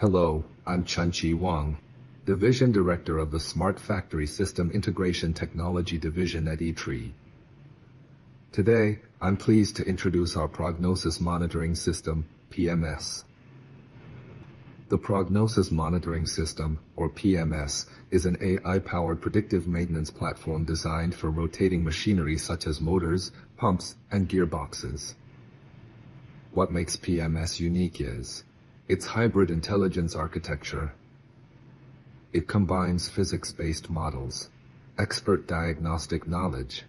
Hello, I'm Chun-Chieh Wang, Division Director of the Smart Factory System Integration Technology Division at ITRI. Today, I'm pleased to introduce our Prognosis Monitoring System, PMS. The Prognosis Monitoring System, or PMS, is an AI-powered predictive maintenance platform designed for rotating machinery such as motors, pumps, and gearboxes. What makes PMS unique is its hybrid intelligence architecture. It combines physics-based models, expert diagnostic knowledge,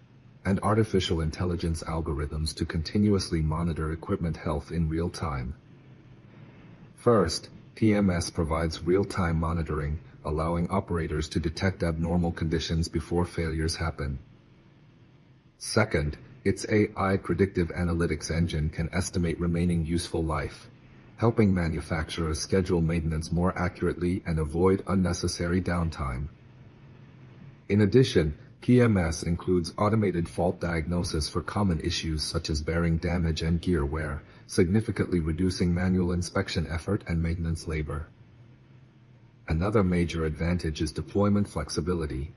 and artificial intelligence algorithms to continuously monitor equipment health in real time. First, PMS provides real-time monitoring, allowing operators to detect abnormal conditions before failures happen. Second, its AI predictive analytics engine can estimate remaining useful life, helping manufacturers schedule maintenance more accurately and avoid unnecessary downtime. In addition, PMS includes automated fault diagnosis for common issues such as bearing damage and gear wear, significantly reducing manual inspection effort and maintenance labor. Another major advantage is deployment flexibility.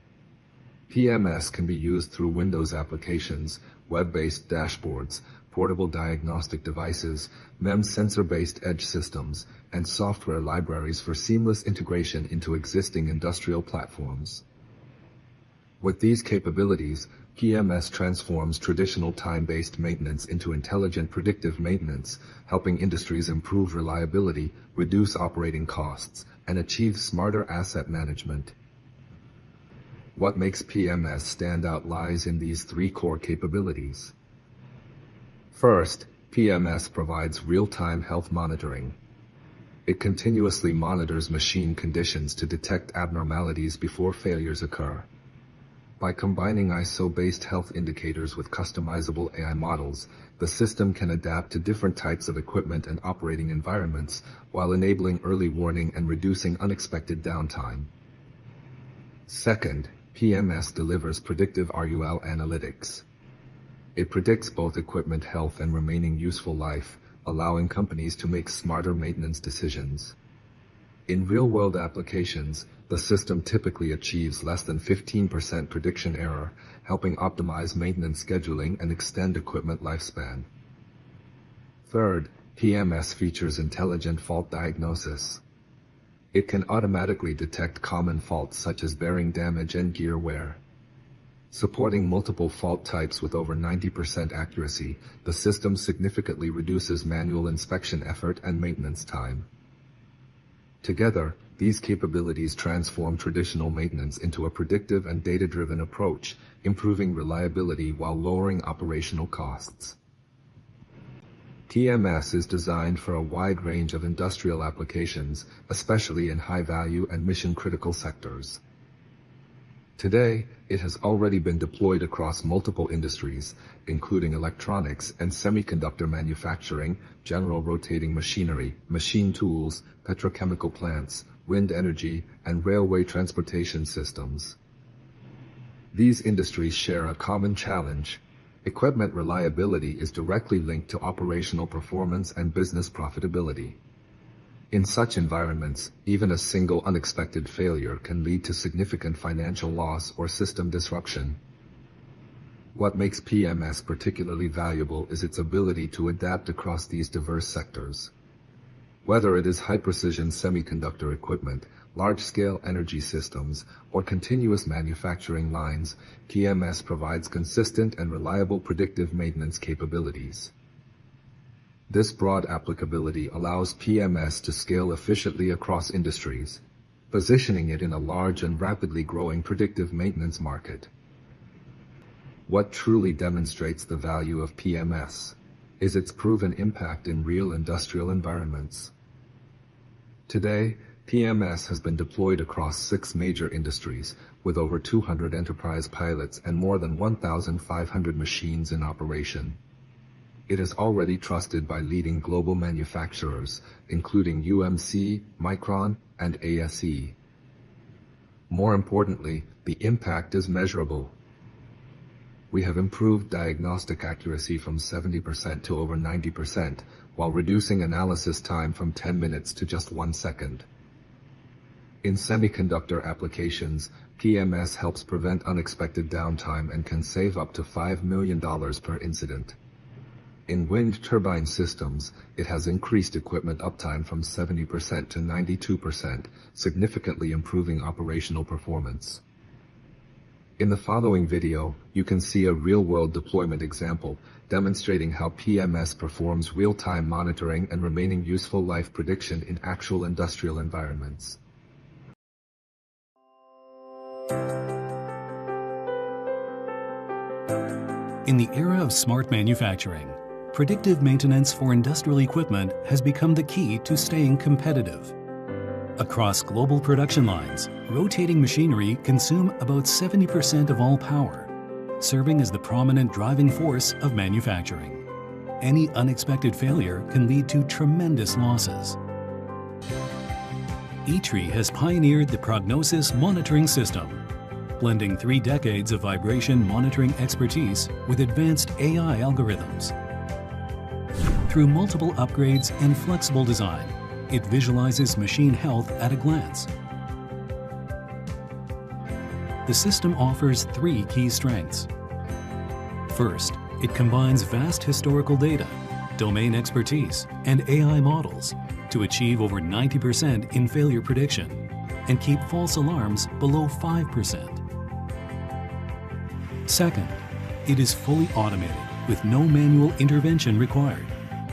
PMS can be used through Windows applications, web-based dashboards, portable diagnostic devices, MEMS sensor-based edge systems, and software libraries for seamless integration into existing industrial platforms. With these capabilities, PMS transforms traditional time-based maintenance into intelligent predictive maintenance, helping industries improve reliability, reduce operating costs, and achieve smarter asset management. What makes PMS stand out lies in these three core capabilities. First, PMS provides real-time health monitoring. It continuously monitors machine conditions to detect abnormalities before failures occur. By combining ISO-based health indicators with customizable AI models, the system can adapt to different types of equipment and operating environments, while enabling early warning and reducing unexpected downtime. Second, PMS delivers Predictive RUL analytics. It predicts both equipment health and remaining useful life, allowing companies to make smarter maintenance decisions. In real-world applications, the system typically achieves less than 15% prediction error, helping optimize maintenance scheduling and extend equipment lifespan. Third, PMS features intelligent fault diagnosis. It can automatically detect common faults such as bearing damage and gear wear. Supporting multiple fault types with over 90% accuracy, the system significantly reduces manual inspection effort and maintenance time. Together, these capabilities transform traditional maintenance into a predictive and data-driven approach, improving reliability while lowering operational costs. PMS is designed for a wide range of industrial applications, especially in high-value and mission-critical sectors. Today, it has already been deployed across multiple industries, including electronics and semiconductor manufacturing, general rotating machinery, machine tools, petrochemical plants, wind energy, and railway transportation systems. These industries share a common challenge. Equipment reliability is directly linked to operational performance and business profitability. In such environments, even a single unexpected failure can lead to significant financial loss or system disruption. What makes PMS particularly valuable is its ability to adapt across these diverse sectors. Whether it is high-precision semiconductor equipment, large-scale energy systems, or continuous manufacturing lines, PMS provides consistent and reliable predictive maintenance capabilities. This broad applicability allows PMS to scale efficiently across industries, positioning it in a large and rapidly growing predictive maintenance market. What truly demonstrates the value of PMS is its proven impact in real industrial environments. Today, PMS has been deployed across 6 major industries, with over 200 enterprise pilots and more than 1,500 machines in operation. It is already trusted by leading global manufacturers, including UMC, Micron, and ASE. More importantly, the impact is measurable. We have improved diagnostic accuracy from 70% to over 90%, while reducing analysis time from 10 minutes to just 1 second. In semiconductor applications, PMS helps prevent unexpected downtime and can save up to $5 million per incident. In wind turbine systems, it has increased equipment uptime from 70% to 92%, significantly improving operational performance. In the following video, you can see a real-world deployment example demonstrating how PMS performs real-time monitoring and remaining useful life prediction in actual industrial environments. In the era of smart manufacturing, predictive maintenance for industrial equipment has become the key to staying competitive. Across global production lines, rotating machinery consume about 70% of all power, serving as the prominent driving force of manufacturing. Any unexpected failure can lead to tremendous losses. ITRI has pioneered the Prognosis Monitoring System, blending 3 decades of vibration monitoring expertise with advanced AI algorithms. Through multiple upgrades and flexible design, it visualizes machine health at a glance. The system offers 3 key strengths. First, it combines vast historical data, domain expertise, and AI models to achieve over 90% in failure prediction and keep false alarms below 5%. Second, it is fully automated with no manual intervention required,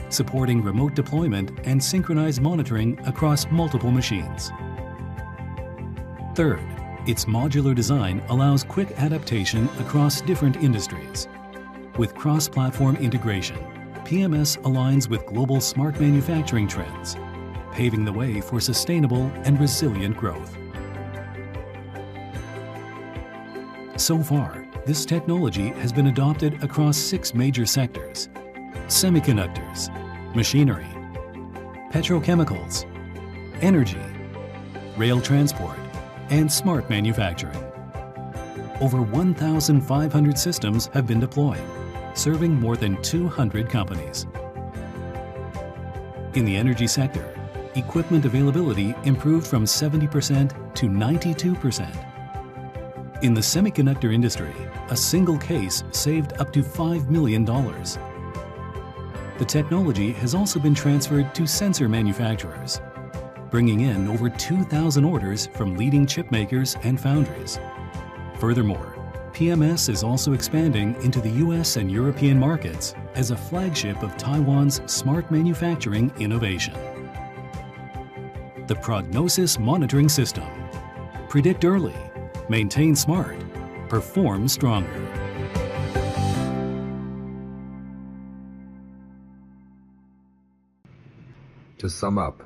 supporting remote deployment and synchronized monitoring across multiple machines. Third, its modular design allows quick adaptation across different industries. With cross-platform integration, PMS aligns with global smart manufacturing trends, paving the way for sustainable and resilient growth. So far, this technology has been adopted across 6 major sectors: semiconductors, machinery, petrochemicals, energy, rail transport, and smart manufacturing. Over 1,500 systems have been deployed, serving more than 200 companies. In the energy sector, equipment availability improved from 70% to 92%. In the semiconductor industry, a single case saved up to $5 million. The technology has also been transferred to sensor manufacturers, bringing in over 2,000 orders from leading chip makers and foundries. Furthermore, PMS is also expanding into the US and European markets as a flagship of Taiwan's smart manufacturing innovation. The Prognosis Monitoring System. Predict early, maintain smart, perform stronger. To sum up,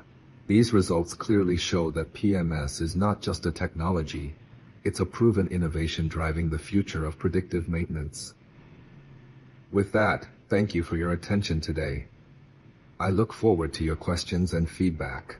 these results clearly show that PMS is not just a technology, it's a proven innovation driving the future of predictive maintenance. With that, thank you for your attention today. I look forward to your questions and feedback.